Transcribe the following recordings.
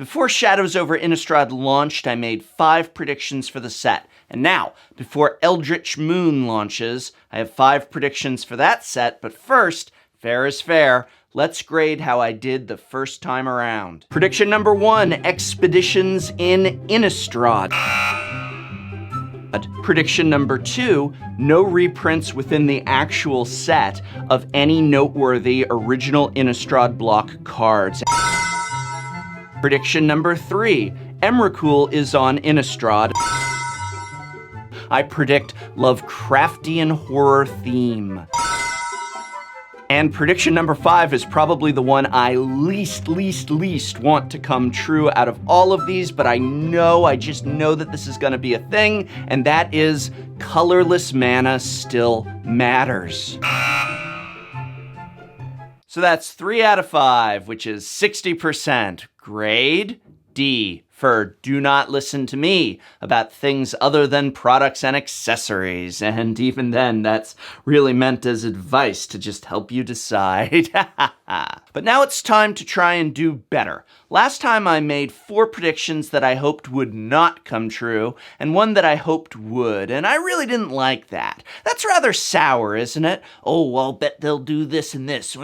Before Shadows Over Innistrad launched, I made 5 predictions for the set. And now, before Eldritch Moon launches, I have 5 predictions for that set, but first, fair is fair. Let's grade how I did the first time around. Prediction number 1, Expeditions in Innistrad. Prediction number 2, no reprints within the actual set of any noteworthy original Innistrad block cards. Prediction number 3, Emrakul is on Innistrad. I predict Lovecraftian horror theme. And prediction number 5 is probably the one I least want to come true out of all of these, but I just know that this is gonna be a thing, and that is colorless mana still matters. So that's 3 out of 5, which is 60%. Grade D for do not listen to me about things other than products and accessories. And even then, that's really meant as advice to just help you decide. But now it's time to try and do better. Last time I made 4 predictions that I hoped would not come true, and 1 that I hoped would, and I really didn't like that. That's rather sour, isn't it? Oh, I'll bet they'll do this and this.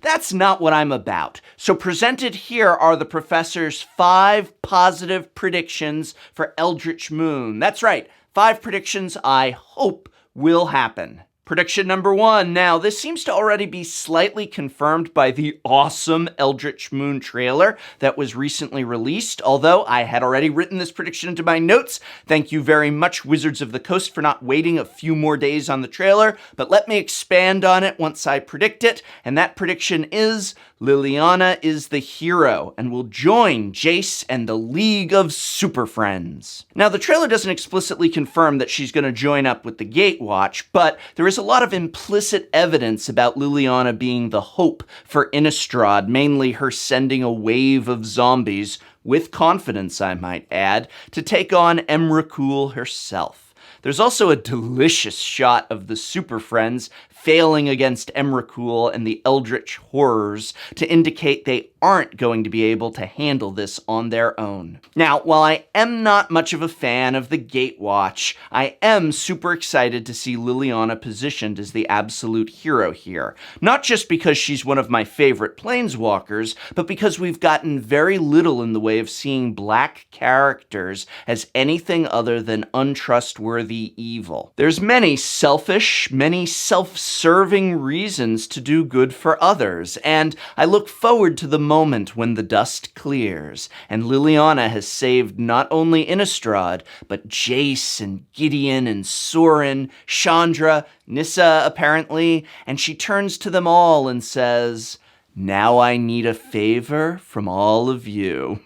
That's not what I'm about. So presented here are the professor's 5 positive predictions for Eldritch Moon. That's right, 5 predictions I hope will happen. Prediction number 1. Now, this seems to already be slightly confirmed by the awesome Eldritch Moon trailer that was recently released, although I had already written this prediction into my notes. Thank you very much, Wizards of the Coast, for not waiting a few more days on the trailer, but let me expand on it once I predict it, and that prediction is Liliana is the hero and will join Jace and the League of Super Friends. Now, the trailer doesn't explicitly confirm that she's going to join up with the Gatewatch, but there is a lot of implicit evidence about Liliana being the hope for Innistrad, mainly her sending a wave of zombies, with confidence I might add, to take on Emrakul herself. There's also a delicious shot of the Super Friends failing against Emrakul and the Eldritch Horrors to indicate they aren't going to be able to handle this on their own. Now, while I am not much of a fan of the Gatewatch, I am super excited to see Liliana positioned as the absolute hero here. Not just because she's one of my favorite planeswalkers, but because we've gotten very little in the way of seeing black characters as anything other than untrustworthy evil. There's many selfish, many self-serving reasons to do good for others, and I look forward to the moment when the dust clears, and Liliana has saved not only Innistrad, but Jace and Gideon and Sorin, Chandra, Nissa apparently, and she turns to them all and says, "Now I need a favor from all of you."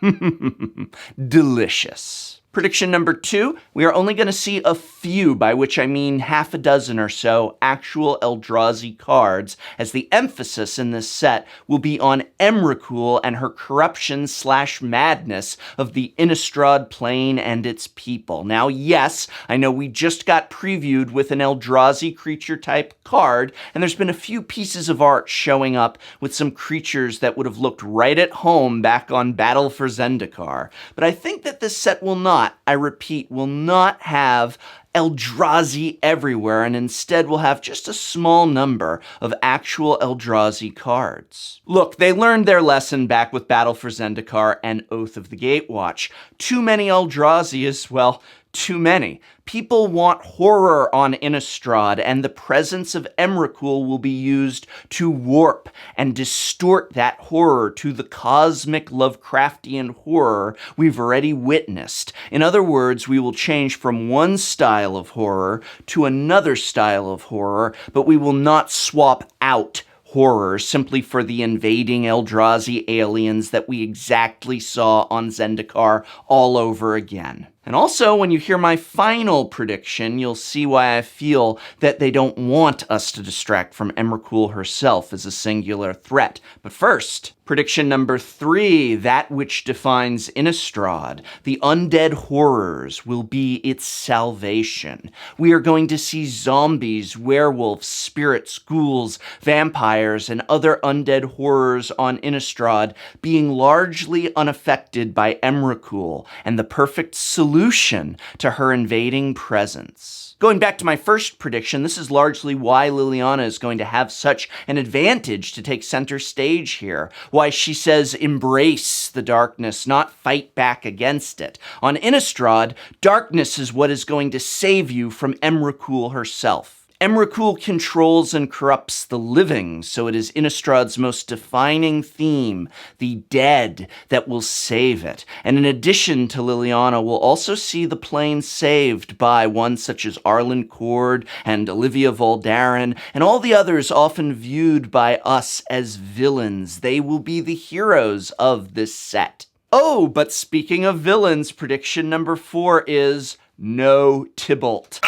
Delicious. Prediction number 2, we are only going to see a few, by which I mean half a dozen or so, actual Eldrazi cards, as the emphasis in this set will be on Emrakul and her corruption/madness of the Innistrad plane and its people. Now, yes, I know we just got previewed with an Eldrazi creature type card, and there's been a few pieces of art showing up with some creatures that would have looked right at home back on Battle for Zendikar. But I think that this set will not, I repeat, will not have Eldrazi everywhere, and instead will have just a small number of actual Eldrazi cards. Look, they learned their lesson back with Battle for Zendikar and Oath of the Gatewatch. Too many Eldrazi is, well, too many. People want horror on Innistrad, and the presence of Emrakul will be used to warp and distort that horror to the cosmic Lovecraftian horror we've already witnessed. In other words, we will change from one style of horror to another style of horror, but we will not swap out horror simply for the invading Eldrazi aliens that we exactly saw on Zendikar all over again. And also, when you hear my final prediction, you'll see why I feel that they don't want us to distract from Emrakul herself as a singular threat. But first, Prediction number 3, that which defines Innistrad, the undead horrors, will be its salvation. We are going to see zombies, werewolves, spirits, ghouls, vampires, and other undead horrors on Innistrad being largely unaffected by Emrakul and the perfect solution to her invading presence. Going back to my first prediction, this is largely why Liliana is going to have such an advantage to take center stage here. Why she says embrace the darkness, not fight back against it. On Innistrad, darkness is what is going to save you from Emrakul herself. Emrakul controls and corrupts the living, so it is Innistrad's most defining theme, the dead, that will save it. And in addition to Liliana, we'll also see the plane saved by one such as Arlen Cord and Olivia Voldaren, and all the others often viewed by us as villains. They will be the heroes of this set. Oh, but speaking of villains, prediction number 4 is no Tybalt.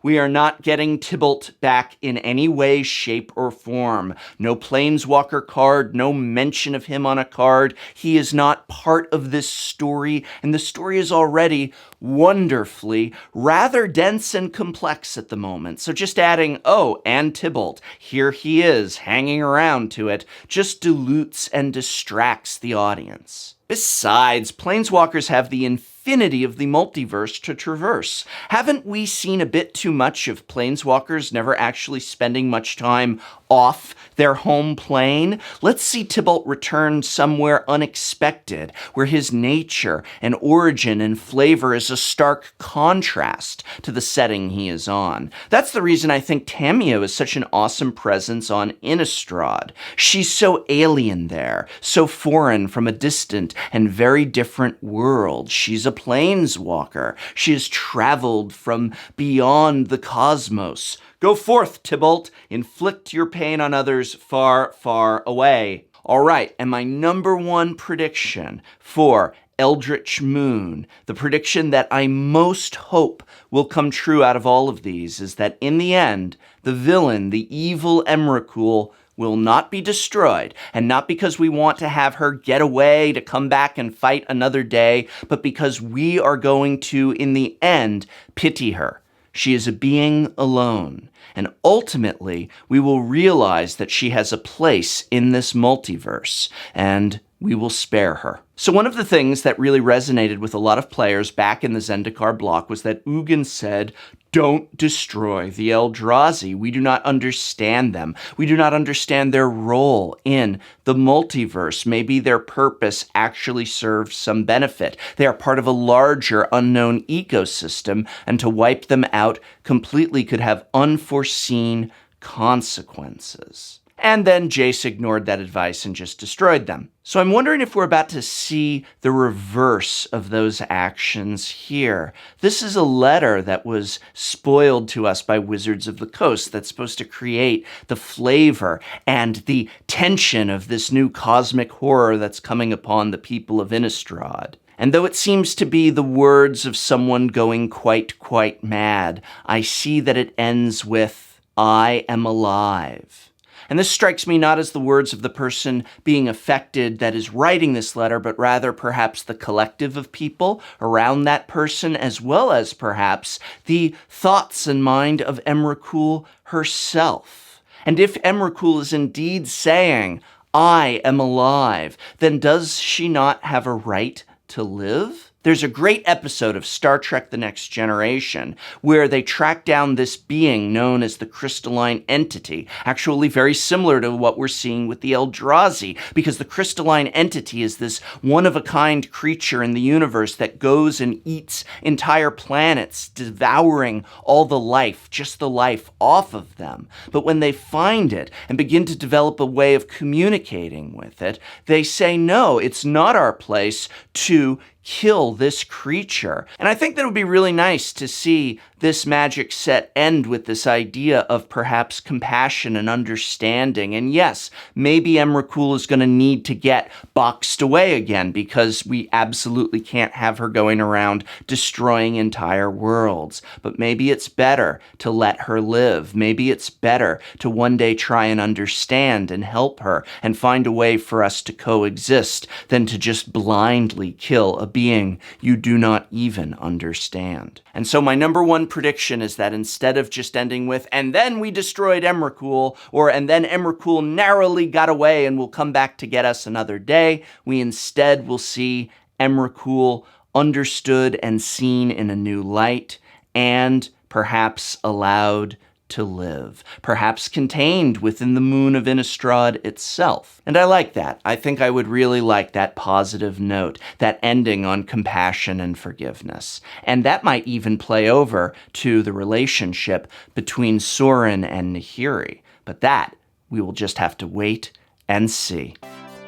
We are not getting Tybalt back in any way, shape, or form. No Planeswalker card, no mention of him on a card. He is not part of this story, and the story is already wonderfully rather dense and complex at the moment. So just adding, oh, and Tybalt, here he is, hanging around to it, just dilutes and distracts the audience. Besides, Planeswalkers have the infinity of the multiverse to traverse. Haven't we seen a bit too much of Planeswalkers never actually spending much time off their home plane? Let's see Tybalt return somewhere unexpected, where his nature and origin and flavor is a stark contrast to the setting he is on. That's the reason I think Tamiyo is such an awesome presence on Innistrad. She's so alien there, so foreign from a distant and very different world. She's a planeswalker. She has traveled from beyond the cosmos. Go forth, Tybalt. Inflict your pain on others far, far away. All right, and my number 1 prediction for Eldritch Moon, the prediction that I most hope will come true out of all of these, is that in the end, the villain, the evil Emrakul, will not be destroyed, and not because we want to have her get away to come back and fight another day, but because we are going to, in the end, pity her. She is a being alone, and ultimately, we will realize that she has a place in this multiverse, and we will spare her. So one of the things that really resonated with a lot of players back in the Zendikar block was that Ugin said, don't destroy the Eldrazi. We do not understand them. We do not understand their role in the multiverse. Maybe their purpose actually serves some benefit. They are part of a larger unknown ecosystem, and to wipe them out completely could have unforeseen consequences. And then Jace ignored that advice and just destroyed them. So I'm wondering if we're about to see the reverse of those actions here. This is a letter that was spoiled to us by Wizards of the Coast that's supposed to create the flavor and the tension of this new cosmic horror that's coming upon the people of Innistrad. And though it seems to be the words of someone going quite mad, I see that it ends with, I am alive. And this strikes me not as the words of the person being affected that is writing this letter, but rather perhaps the collective of people around that person, as well as perhaps the thoughts and mind of Emrakul herself. And if Emrakul is indeed saying, I am alive, then does she not have a right to live? There's a great episode of Star Trek: The Next Generation where they track down this being known as the Crystalline Entity, actually very similar to what we're seeing with the Eldrazi, because the Crystalline Entity is this one-of-a-kind creature in the universe that goes and eats entire planets, devouring all the life, just the life off of them. But when they find it and begin to develop a way of communicating with it, they say, no, it's not our place to kill this creature. And I think that it would be really nice to see this magic set end with this idea of perhaps compassion and understanding. And yes, maybe Emrakul is going to need to get boxed away again because we absolutely can't have her going around destroying entire worlds. But maybe it's better to let her live. Maybe it's better to one day try and understand and help her and find a way for us to coexist than to just blindly kill a being you do not even understand. And so my number one prediction is that instead of just ending with, and then we destroyed Emrakul, or and then Emrakul narrowly got away and will come back to get us another day, we instead will see Emrakul understood and seen in a new light, and perhaps allowed to live, perhaps contained within the moon of Innistrad itself. And I like that. I think I would really like that positive note, that ending on compassion and forgiveness. And that might even play over to the relationship between Sorin and Nahiri. But that, we will just have to wait and see.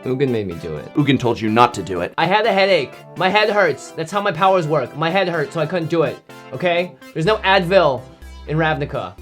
Ugin made me do it. Ugin told you not to do it. I had a headache. My head hurts. That's how my powers work. My head hurts, so I couldn't do it. Okay? There's no Advil in Ravnica.